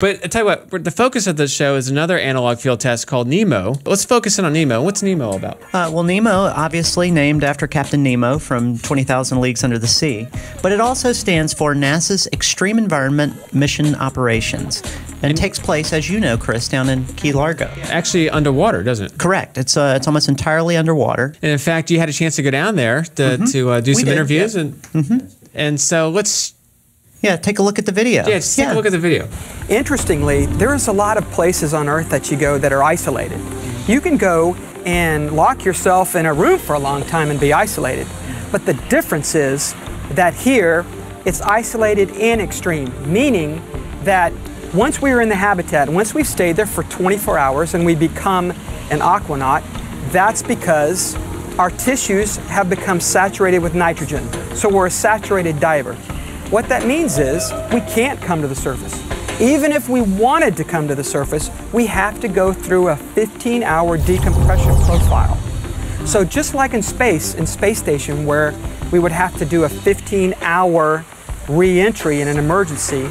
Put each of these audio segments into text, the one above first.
But I tell you what, the focus of the show is another analog field test called NEMO. Let's focus in on NEMO. What's NEMO about? Well, NEMO, obviously named after Captain Nemo from 20,000 Leagues Under the Sea, but it also stands for NASA's Extreme Environment Mission Operations. And it takes place, as you know, Chris, down in Key Largo. Actually underwater, doesn't it? Correct. It's almost entirely underwater. And in fact, you had a chance to go down there to do some interviews. Yeah. And so let's... Yeah, take a look at the video. Yeah, just take a look at the video. Interestingly, there's a lot of places on Earth that you go that are isolated. You can go and lock yourself in a room for a long time and be isolated. But the difference is that here, it's isolated in extreme, meaning that once we are in the habitat, once we've stayed there for 24 hours and we become an aquanaut, that's because our tissues have become saturated with nitrogen. So we're a saturated diver. What that means is we can't come to the surface. Even if we wanted to come to the surface, we have to go through a 15-hour decompression profile. So just like in space station, where we would have to do a 15-hour re-entry in an emergency,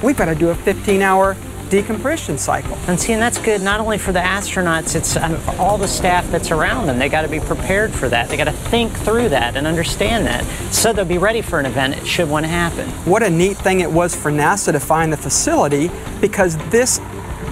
we've got to do a 15-hour decompression cycle. And see, and that's good not only for the astronauts, it's for all the staff that's around them. They got to be prepared for that. They got to think through that and understand that, so they'll be ready for an event should one happen. What a neat thing it was for NASA to find the facility, because this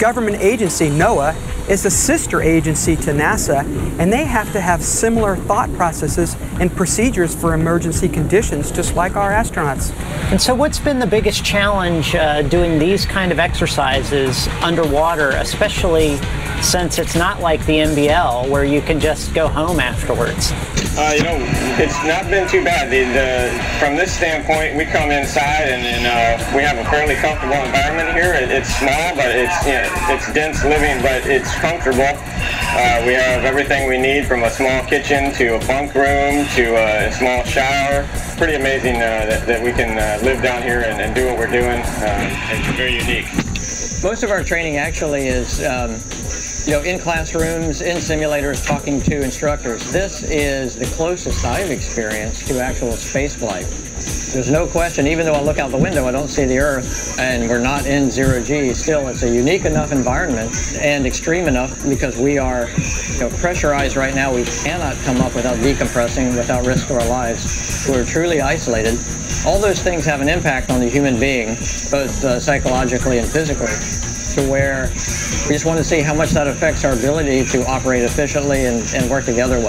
government agency, NOAA, is a sister agency to NASA, and they have to have similar thought processes and procedures for emergency conditions, just like our astronauts. And so what's been the biggest challenge doing these kind of exercises underwater, especially since it's not like the NBL where you can just go home afterwards? You know, it's not been too bad. From this standpoint, we come inside and we have a fairly comfortable environment here. It's small, but it's dense living, but it's comfortable. We have everything we need, from a small kitchen to a bunk room to a small shower. Pretty amazing that we can live down here and do what we're doing. It's very unique. Most of our training actually is in classrooms, in simulators, talking to instructors. This is the closest I've experienced to actual space flight. There's no question, even though I look out the window, I don't see the Earth, and we're not in zero-G, still it's a unique enough environment and extreme enough because we are pressurized right now. We cannot come up without decompressing, without risk to our lives. We're truly isolated. All those things have an impact on the human being, both psychologically and physically, to where we just want to see how much that affects our ability to operate efficiently and work together well.